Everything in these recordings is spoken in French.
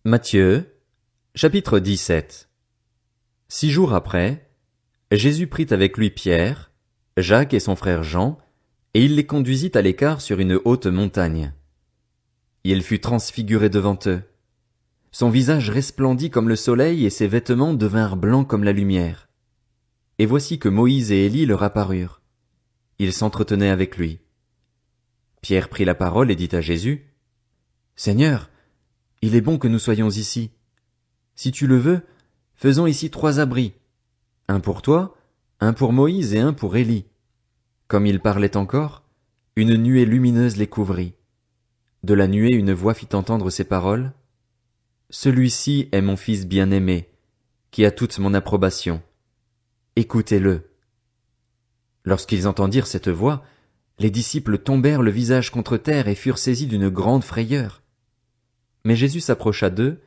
Matthieu, chapitre 17. 6 jours après, Jésus prit avec lui Pierre, Jacques et son frère Jean, et il les conduisit à l'écart sur une haute montagne. Il fut transfiguré devant eux. Son visage resplendit comme le soleil et ses vêtements devinrent blancs comme la lumière. Et voici que Moïse et Élie leur apparurent. Ils s'entretenaient avec lui. Pierre prit la parole et dit à Jésus, « Seigneur, il est bon que nous soyons ici. Si tu le veux, faisons ici 3 abris, un pour toi, un pour Moïse et un pour Élie. » Comme il parlait encore, une nuée lumineuse les couvrit. De la nuée une voix fit entendre ces paroles. « Celui-ci est mon fils bien-aimé, qui a toute mon approbation. Écoutez-le. » Lorsqu'ils entendirent cette voix, les disciples tombèrent le visage contre terre et furent saisis d'une grande frayeur. Mais Jésus s'approcha d'eux,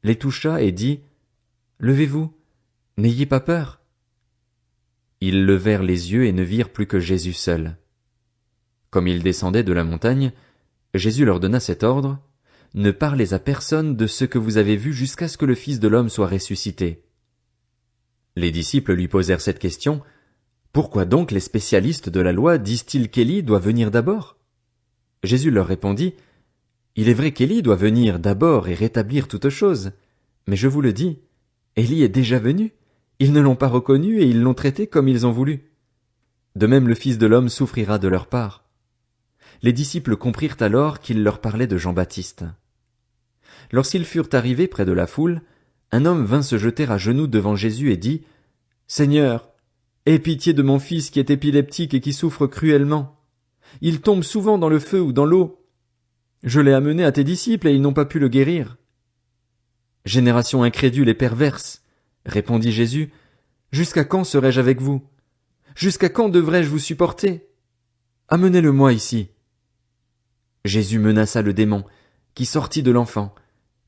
les toucha et dit, « Levez-vous, n'ayez pas peur. » Ils levèrent les yeux et ne virent plus que Jésus seul. Comme ils descendaient de la montagne, Jésus leur donna cet ordre, « Ne parlez à personne de ce que vous avez vu jusqu'à ce que le Fils de l'homme soit ressuscité. » Les disciples lui posèrent cette question, « Pourquoi donc les spécialistes de la loi disent-ils qu'Élie doit venir d'abord ?» Jésus leur répondit, « Il est vrai qu'Élie doit venir d'abord et rétablir toutes choses, mais je vous le dis, Élie est déjà venu, ils ne l'ont pas reconnu et ils l'ont traité comme ils ont voulu. De même le Fils de l'homme souffrira de leur part. » Les disciples comprirent alors qu'il leur parlait de Jean-Baptiste. Lorsqu'ils furent arrivés près de la foule, un homme vint se jeter à genoux devant Jésus et dit, « Seigneur, aie pitié de mon fils qui est épileptique et qui souffre cruellement. Il tombe souvent dans le feu ou dans l'eau. Je l'ai amené à tes disciples et ils n'ont pas pu le guérir. » « Génération incrédule et perverse, répondit Jésus, jusqu'à quand serai-je avec vous? Jusqu'à quand devrais-je vous supporter? Amenez-le-moi ici. Jésus menaça le démon, qui sortit de l'enfant,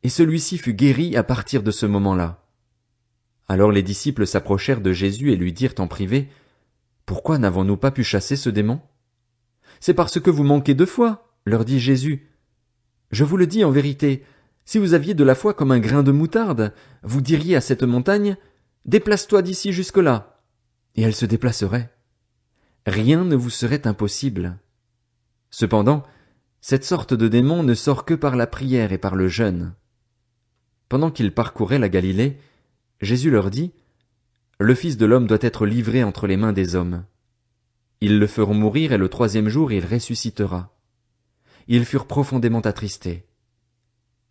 et celui-ci fut guéri à partir de ce moment-là. Alors les disciples s'approchèrent de Jésus et lui dirent en privé, « Pourquoi n'avons-nous pas pu chasser ce démon? » « C'est parce que vous manquez de foi, leur dit Jésus. Je vous le dis en vérité, si vous aviez de la foi comme un grain de moutarde, vous diriez à cette montagne, « Déplace-toi d'ici jusque-là », et elle se déplacerait. Rien ne vous serait impossible. Cependant, cette sorte de démon ne sort que par la prière et par le jeûne. Pendant qu'ils parcouraient la Galilée, Jésus leur dit, « Le Fils de l'homme doit être livré entre les mains des hommes. Ils le feront mourir et le 3e jour il ressuscitera. » Ils furent profondément attristés.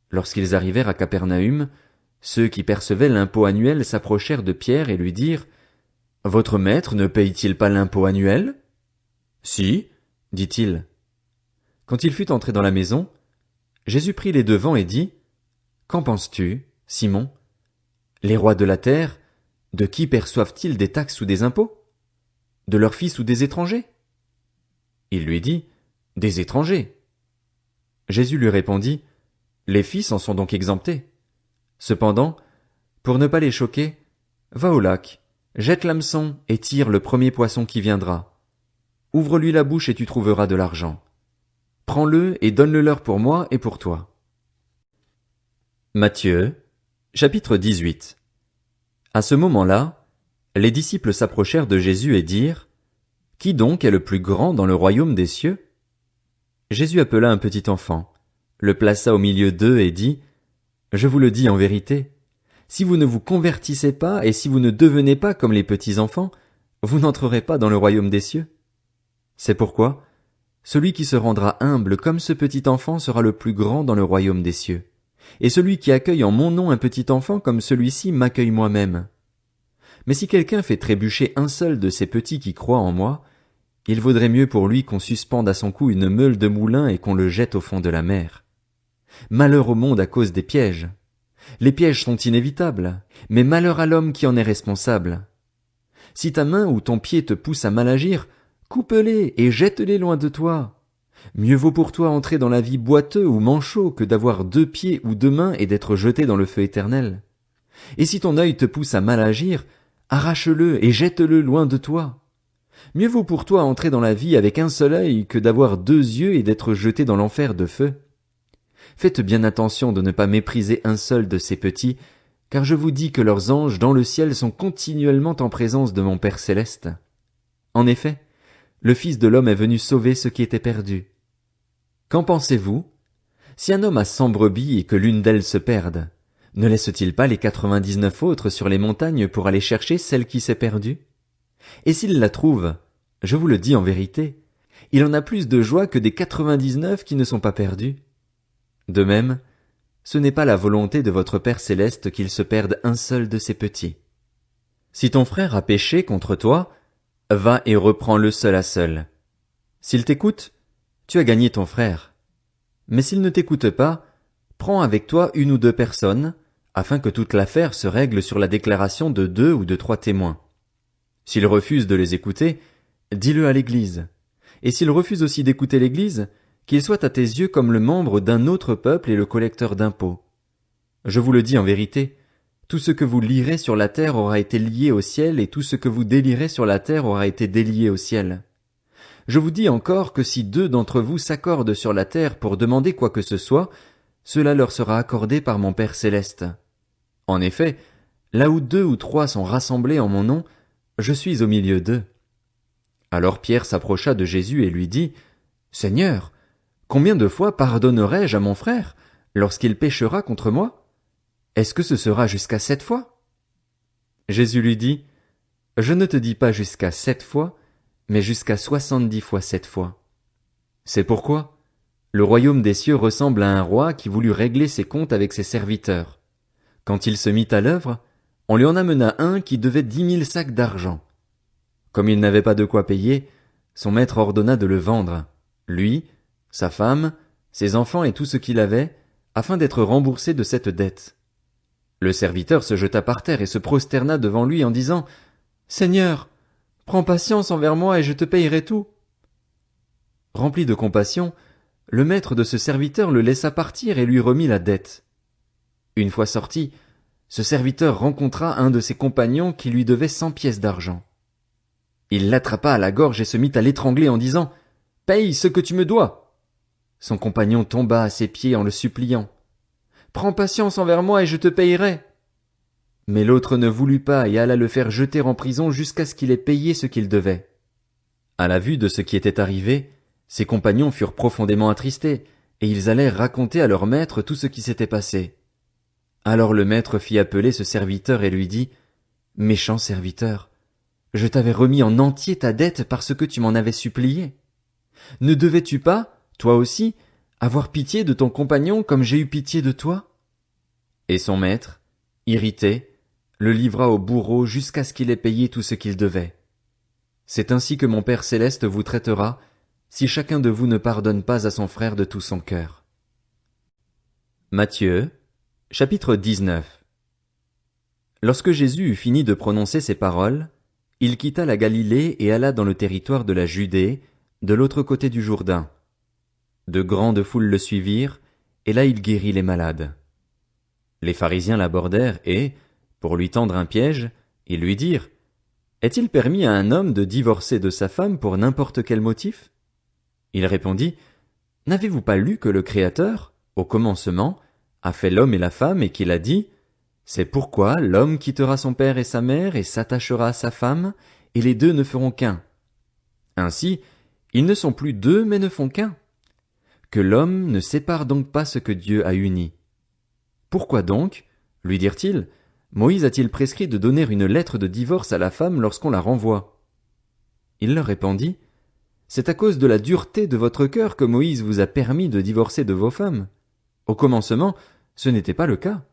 Lorsqu'ils arrivèrent à Capernaüm, ceux qui percevaient l'impôt annuel s'approchèrent de Pierre et lui dirent, « Votre maître ne paye-t-il pas l'impôt annuel? » « Si, dit-il. » Quand il fut entré dans la maison, Jésus prit les devants et dit, « Qu'en penses-tu, Simon? Les rois de la terre, de qui perçoivent-ils des taxes ou des impôts? De leurs fils ou des étrangers? » Il lui dit, « Des étrangers. » Jésus lui répondit, « Les fils en sont donc exemptés. Cependant, pour ne pas les choquer, va au lac, jette l'hameçon et tire le premier poisson qui viendra. Ouvre-lui la bouche et tu trouveras de l'argent. Prends-le et donne-le-leur pour moi et pour toi. » Matthieu, chapitre 18. À ce moment-là, les disciples s'approchèrent de Jésus et dirent, « Qui donc est le plus grand dans le royaume des cieux? » Jésus appela un petit enfant, le plaça au milieu d'eux et dit, « Je vous le dis en vérité, si vous ne vous convertissez pas et si vous ne devenez pas comme les petits enfants, vous n'entrerez pas dans le royaume des cieux. C'est pourquoi, celui qui se rendra humble comme ce petit enfant sera le plus grand dans le royaume des cieux. Et celui qui accueille en mon nom un petit enfant comme celui-ci m'accueille moi-même. Mais si quelqu'un fait trébucher un seul de ces petits qui croient en moi, il vaudrait mieux pour lui qu'on suspende à son cou une meule de moulin et qu'on le jette au fond de la mer. Malheur au monde à cause des pièges. Les pièges sont inévitables, mais malheur à l'homme qui en est responsable. Si ta main ou ton pied te pousse à mal agir, coupe-les et jette-les loin de toi. Mieux vaut pour toi entrer dans la vie boiteux ou manchot que d'avoir 2 pieds ou 2 mains et d'être jeté dans le feu éternel. Et si ton œil te pousse à mal agir, arrache-le et jette-le loin de toi. Mieux vaut pour toi entrer dans la vie avec un seul œil que d'avoir 2 yeux et d'être jeté dans l'enfer de feu. Faites bien attention de ne pas mépriser un seul de ces petits, car je vous dis que leurs anges dans le ciel sont continuellement en présence de mon Père céleste. En effet, le Fils de l'homme est venu sauver ceux qui étaient perdus. Qu'en pensez-vous? Si un homme a 100 brebis et que l'une d'elles se perde, ne laisse-t-il pas les 99 autres sur les montagnes pour aller chercher celle qui s'est perdue? Et s'il la trouve, je vous le dis en vérité, il en a plus de joie que des 99 qui ne sont pas perdus. De même, ce n'est pas la volonté de votre Père céleste qu'il se perde un seul de ses petits. Si ton frère a péché contre toi, va et reprends-le seul à seul. S'il t'écoute, tu as gagné ton frère. Mais s'il ne t'écoute pas, prends avec toi une ou deux personnes, afin que toute l'affaire se règle sur la déclaration de 2 ou de 3 témoins. S'il refuse de les écouter, dis-le à l'Église. Et s'il refuse aussi d'écouter l'Église, qu'il soit à tes yeux comme le membre d'un autre peuple et le collecteur d'impôts. Je vous le dis en vérité, tout ce que vous lierez sur la terre aura été lié au ciel, et tout ce que vous délierez sur la terre aura été délié au ciel. Je vous dis encore que si 2 d'entre vous s'accordent sur la terre pour demander quoi que ce soit, cela leur sera accordé par mon Père céleste. En effet, là où 2 ou 3 sont rassemblés en mon nom, je suis au milieu d'eux. Alors Pierre s'approcha de Jésus et lui dit, « Seigneur, combien de fois pardonnerai-je à mon frère lorsqu'il péchera contre moi? Est-ce que ce sera jusqu'à 7 fois? » Jésus lui dit, « Je ne te dis pas jusqu'à 7 fois, mais jusqu'à 70 fois 7 fois. C'est pourquoi le royaume des cieux ressemble à un roi qui voulut régler ses comptes avec ses serviteurs. Quand il se mit à l'œuvre, on lui en amena un qui devait 10 000 sacs d'argent. Comme il n'avait pas de quoi payer, son maître ordonna de le vendre, lui, sa femme, ses enfants et tout ce qu'il avait, afin d'être remboursé de cette dette. Le serviteur se jeta par terre et se prosterna devant lui en disant, « Seigneur, prends patience envers moi et je te payerai tout. » Rempli de compassion, le maître de ce serviteur le laissa partir et lui remit la dette. Une fois sorti, ce serviteur rencontra un de ses compagnons qui lui devait 100 pièces d'argent. Il l'attrapa à la gorge et se mit à l'étrangler en disant, « Paye ce que tu me dois. » Son compagnon tomba à ses pieds en le suppliant, « Prends patience envers moi et je te payerai. » Mais l'autre ne voulut pas et alla le faire jeter en prison jusqu'à ce qu'il ait payé ce qu'il devait. À la vue de ce qui était arrivé, ses compagnons furent profondément attristés, et ils allèrent raconter à leur maître tout ce qui s'était passé. Alors le maître fit appeler ce serviteur et lui dit, « Méchant serviteur, je t'avais remis en entier ta dette parce que tu m'en avais supplié. Ne devais-tu pas, toi aussi, avoir pitié de ton compagnon comme j'ai eu pitié de toi? » Et son maître, irrité, le livra au bourreau jusqu'à ce qu'il ait payé tout ce qu'il devait. C'est ainsi que mon Père céleste vous traitera, si chacun de vous ne pardonne pas à son frère de tout son cœur. Matthieu, chapitre 19. Lorsque Jésus eut fini de prononcer ces paroles, il quitta la Galilée et alla dans le territoire de la Judée, de l'autre côté du Jourdain. De grandes foules le suivirent, et là il guérit les malades. Les pharisiens l'abordèrent et, pour lui tendre un piège, ils lui dirent, « Est-il permis à un homme de divorcer de sa femme pour n'importe quel motif? » Il répondit, « N'avez-vous pas lu que le Créateur, au commencement, a fait l'homme et la femme et qu'il a dit, « C'est pourquoi l'homme quittera son père et sa mère et s'attachera à sa femme, et les 2 ne feront qu'un. Ainsi, ils ne sont plus 2 mais ne font qu'un. Que l'homme ne sépare donc pas ce que Dieu a uni. Pourquoi donc, lui dirent-ils, Moïse a-t-il prescrit de donner une lettre de divorce à la femme lorsqu'on la renvoie? Il leur répondit, c'est à cause de la dureté de votre cœur que Moïse vous a permis de divorcer de vos femmes. Au commencement, ce n'était pas le cas.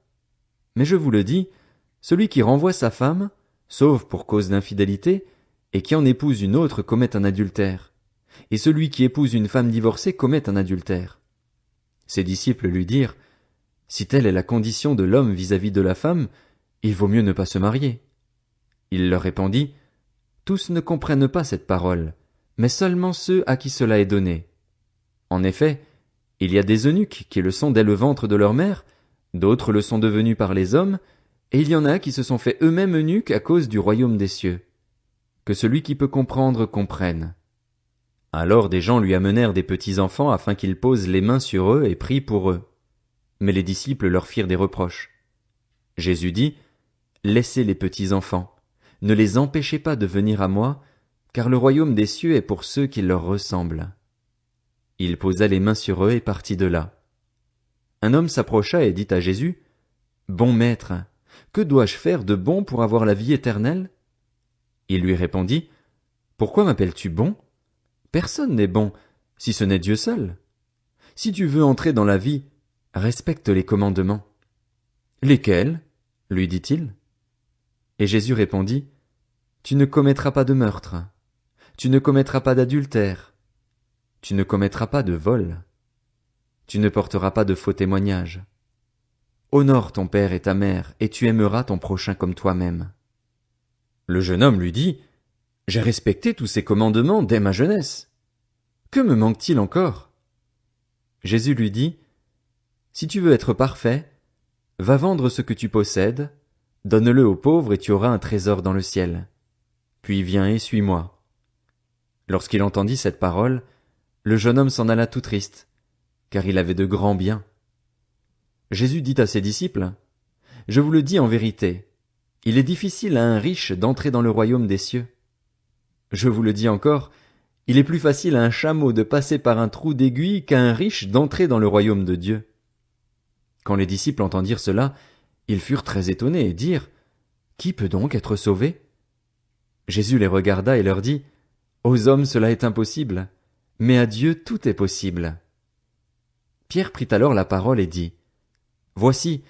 Mais je vous le dis, celui qui renvoie sa femme, sauf pour cause d'infidélité, et qui en épouse une autre commet un adultère. Et celui qui épouse une femme divorcée commet un adultère. Ses disciples lui dirent, si telle est la condition de l'homme vis-à-vis de la femme, il vaut mieux ne pas se marier. Il leur répondit, tous ne comprennent pas cette parole, mais seulement ceux à qui cela est donné. En effet, il y a des eunuques qui le sont dès le ventre de leur mère, d'autres le sont devenus par les hommes, et il y en a qui se sont fait eux-mêmes eunuques à cause du royaume des cieux. Que celui qui peut comprendre comprenne. Alors des gens lui amenèrent des petits enfants afin qu'il pose les mains sur eux et prie pour eux. Mais les disciples leur firent des reproches. Jésus dit, Laissez les petits enfants, ne les empêchez pas de venir à moi, car le royaume des cieux est pour ceux qui leur ressemblent. Il posa les mains sur eux et partit de là. Un homme s'approcha et dit à Jésus, Bon maître, que dois-je faire de bon pour avoir la vie éternelle? Il lui répondit, Pourquoi m'appelles-tu bon? Personne n'est bon, si ce n'est Dieu seul. Si tu veux entrer dans la vie, respecte les commandements. Lesquels? Lui dit-il. Et Jésus répondit, Tu ne commettras pas de meurtre, tu ne commettras pas d'adultère, tu ne commettras pas de vol, tu ne porteras pas de faux témoignages. Honore ton père et ta mère, et tu aimeras ton prochain comme toi-même. Le jeune homme lui dit, J'ai respecté tous ces commandements dès ma jeunesse. Que me manque-t-il encore? Jésus lui dit, Si tu veux être parfait, va vendre ce que tu possèdes, donne-le aux pauvres et tu auras un trésor dans le ciel. Puis viens et suis-moi. Lorsqu'il entendit cette parole, le jeune homme s'en alla tout triste, car il avait de grands biens. Jésus dit à ses disciples, Je vous le dis en vérité, il est difficile à un riche d'entrer dans le royaume des cieux. Je vous le dis encore, il est plus facile à un chameau de passer par un trou d'aiguille qu'à un riche d'entrer dans le royaume de Dieu. Quand les disciples entendirent cela, ils furent très étonnés et dirent, Qui peut donc être sauvé? Jésus les regarda et leur dit, Aux hommes cela est impossible, mais à Dieu tout est possible. Pierre prit alors la parole et dit, Voici,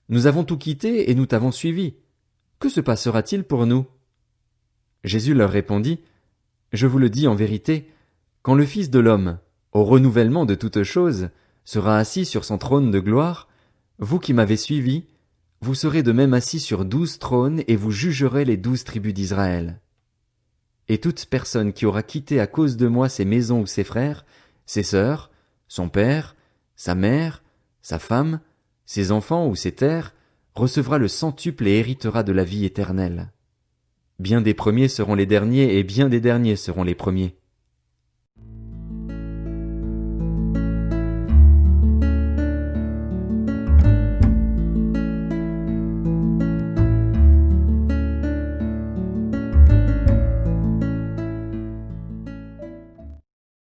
nous avons tout quitté et nous t'avons suivi. Que se passera-t-il pour nous? Jésus leur répondit, Je vous le dis en vérité, quand le Fils de l'homme, au renouvellement de toutes choses, sera assis sur son trône de gloire, vous qui m'avez suivi, vous serez de même assis sur 12 trônes et vous jugerez les 12 tribus d'Israël. Et toute personne qui aura quitté à cause de moi ses maisons ou ses frères, ses sœurs, son père, sa mère, sa femme, ses enfants ou ses terres, recevra le centuple et héritera de la vie éternelle. Bien des premiers seront les derniers et bien des derniers seront les premiers.